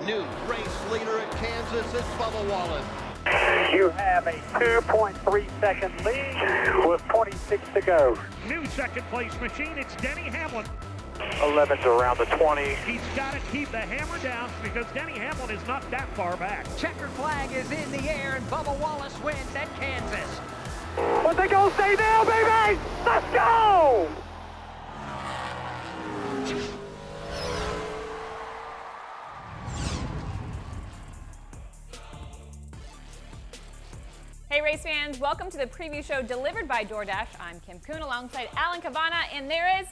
New race leader at Kansas is Bubba Wallace. You have a 2.3 second lead with 26 to go. New second place machine, it's Denny Hamlin. 11's around the 20. He's got to keep the hammer down because Denny Hamlin is not that far back. Checkered flag is in the air and Bubba Wallace wins at Kansas. What they gonna say now, baby? Let's go! Hey race fans, welcome to the preview show delivered by DoorDash. I'm Kim Coon alongside Alan Cavanna, and there is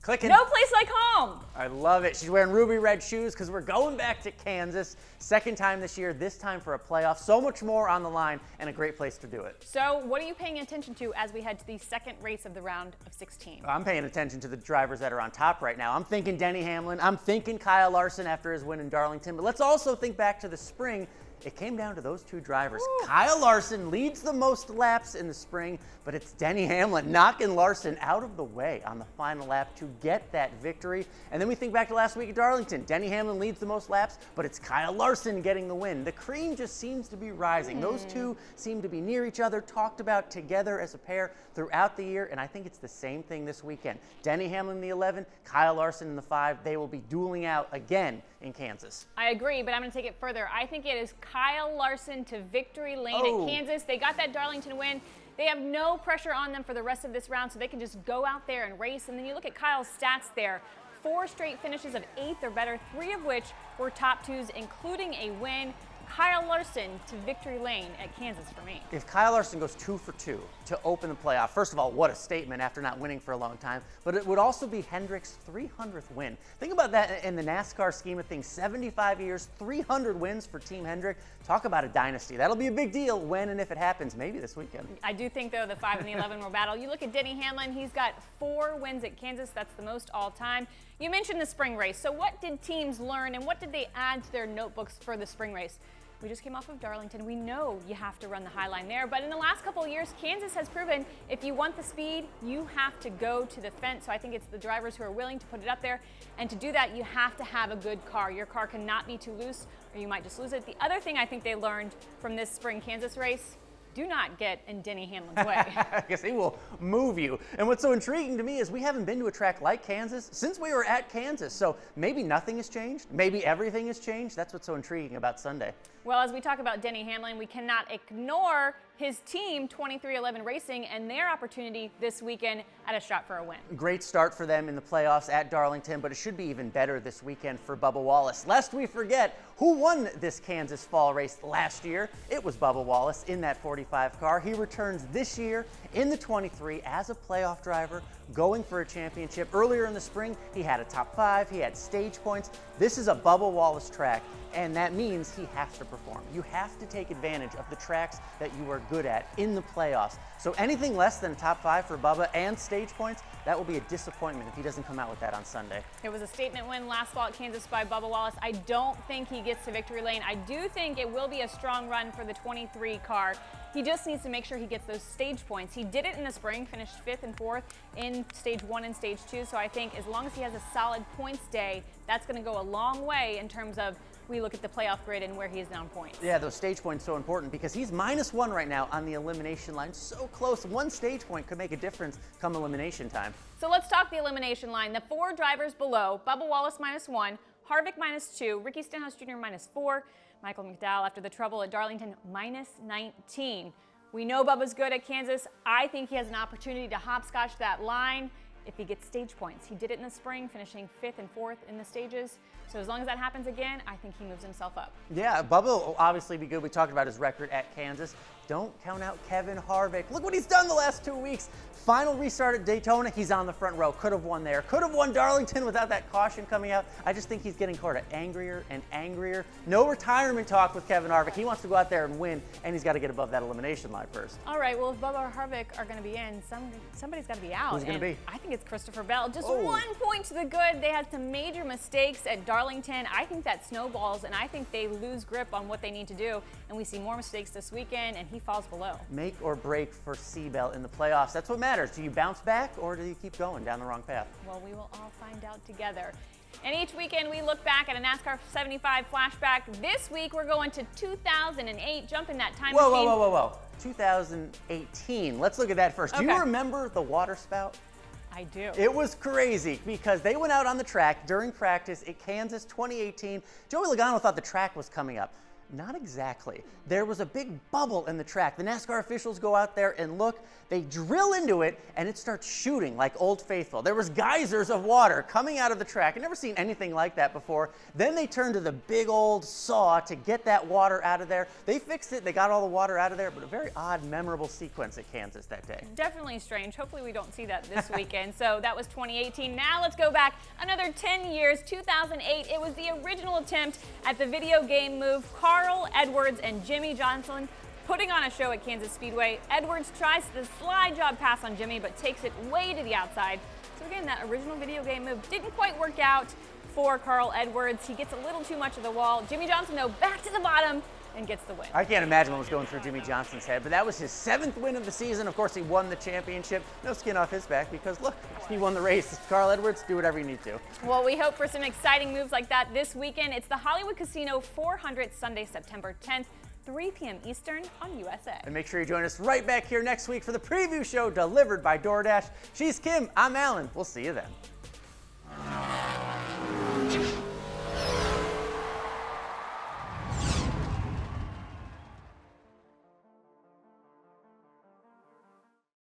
Clicking. no place like home. I love it. She's wearing ruby red shoes because we're going back to Kansas. Second time this year, this time for a playoff. So much more on the line and a great place to do it. So what are you paying attention to as we head to the second race of the round of 16? I'm paying attention to the drivers that are on top right now. I'm thinking Denny Hamlin. I'm thinking Kyle Larson after his win in Darlington. But let's also think back to the spring. It came down to those two drivers. Ooh. Kyle Larson leads the most laps in the spring, but it's Denny Hamlin knocking Larson out of the way on the final lap to get that victory. And then we think back to last week at Darlington. Denny Hamlin leads the most laps, but it's Kyle Larson getting the win. The cream just seems to be rising. Those two seem to be near each other, talked about together as a pair throughout the year, and I think it's the same thing this weekend. Denny Hamlin in the 11, Kyle Larson in the 5. They will be dueling out again in Kansas. I agree, but I'm going to take it further. I think it is Kyle Larson to victory lane at Kansas. They got that Darlington win. They have no pressure on them for the rest of this round, so they can just go out there and race. And then you look at Kyle's stats there. 4 straight finishes of 8th or better, 3 of which were top 2s, including a win. Kyle Larson to victory lane at Kansas for me. If Kyle Larson goes 2 for 2 to open the playoff, first of all, what a statement after not winning for a long time, but it would also be Hendrick's 300th win. Think about that in the NASCAR scheme of things, 75 years, 300 wins for Team Hendrick. Talk about a dynasty. That'll be a big deal when and if it happens, maybe this weekend. I do think, though, the 5 and the 11 will battle. You look at Denny Hamlin, he's got 4 wins at Kansas. That's the most all time. You mentioned the spring race. So what did teams learn and what did they add to their notebooks for the spring race? We just came off of Darlington. We know you have to run the high line there, but in the last couple of years, Kansas has proven if you want the speed, you have to go to the fence. So I think it's the drivers who are willing to put it up there, and to do that, you have to have a good car. Your car cannot be too loose, or you might just lose it. The other thing I think they learned from this spring Kansas race, do not get in Denny Hamlin's way. Because he will move you. And what's so intriguing to me is we haven't been to a track like Kansas since we were at Kansas. So maybe nothing has changed. Maybe everything has changed. That's what's so intriguing about Sunday. Well, as we talk about Denny Hamlin, we cannot ignore his team, 2311 Racing, and their opportunity this weekend at a shot for a win. Great start for them in the playoffs at Darlington, but it should be even better this weekend for Bubba Wallace. Lest we forget who won this Kansas fall race last year. It was Bubba Wallace in that 45 car. He returns this year in the 23 as a playoff driver, going for a championship. Earlier in the spring, he had a top 5, he had stage points. This is a Bubba Wallace track, and that means he has to perform. You have to take advantage of the tracks that you are good at in the playoffs. So anything less than a top 5 for Bubba and stage points, that will be a disappointment if he doesn't come out with that on Sunday. It was a statement win last fall at Kansas by Bubba Wallace. I don't think he gets to victory lane. I do think it will be a strong run for the 23 car. He just needs to make sure he gets those stage points. He did it in the spring, finished 5th and 4th in stage 1 and stage 2. So I think as long as he has a solid points day, that's going to go a long way in terms of we look at the playoff grid and where he is down points. Yeah, those stage points so important because he's -1 right now on the elimination line. So close. 1 stage point could make a difference come elimination time. So let's talk the elimination line. The 4 drivers below, Bubba Wallace -1, Harvick -2, Ricky Stenhouse Jr. -4, Michael McDowell after the trouble at Darlington -19. We know Bubba's good at Kansas. I think he has an opportunity to hopscotch that line if he gets stage points. He did it in the spring, finishing 5th and 4th in the stages. So as long as that happens again, I think he moves himself up. Yeah, Bubba will obviously be good. We talked about his record at Kansas. Don't count out Kevin Harvick. Look what he's done the last 2 weeks. Final restart at Daytona, he's on the front row. Could have won there. Could have won Darlington without that caution coming out. I just think he's getting sort of angrier and angrier. No retirement talk with Kevin Harvick. He wants to go out there and win, and he's got to get above that elimination line first. All right, well, if Bubba or Harvick are going to be in, somebody's got to be out. Who's going to be? I think it's Christopher Bell. Just 1 point to the good. They had some major mistakes at Darlington. I think that snowballs, and I think they lose grip on what they need to do, and we see more mistakes this weekend, and he falls below. Make or break for Seabell in the playoffs. That's what matters. Do you bounce back, or do you keep going down the wrong path? Well, we will all find out together. And each weekend we look back at a NASCAR 75 flashback. This week we're going to 2008, jumping that time machine. Whoa. 2018. Let's look at that first. Okay. Do you remember the water spout? I do. It was crazy because they went out on the track during practice at Kansas 2018. Joey Logano thought the track was coming up. Not exactly. There was a big bubble in the track. The NASCAR officials go out there and look. They drill into it, and it starts shooting like Old Faithful. There was geysers of water coming out of the track. I've never seen anything like that before. Then they turned to the big old saw to get that water out of there. They fixed it. They got all the water out of there, but a very odd, memorable sequence at Kansas that day. Definitely strange. Hopefully we don't see that this weekend. So that was 2018. Now let's go back another 10 years, 2008. It was the original attempt at the video game move. Carl Edwards and Jimmy Johnson putting on a show at Kansas Speedway. Edwards tries the slide job pass on Jimmy, but takes it way to the outside. So again, that original video game move didn't quite work out for Carl Edwards. He gets a little too much of the wall. Jimmy Johnson, though, back to the bottom and gets the win. I can't imagine what was going through Jimmy Johnson's head, but that was his 7th win of the season. Of course, he won the championship. No skin off his back because, look, he won the race. Carl Edwards, do whatever you need to. Well, we hope for some exciting moves like that this weekend. It's the Hollywood Casino 400 Sunday, September 10th, 3 p.m. Eastern on USA. And make sure you join us right back here next week for the preview show delivered by DoorDash. She's Kim, I'm Alan. We'll see you then.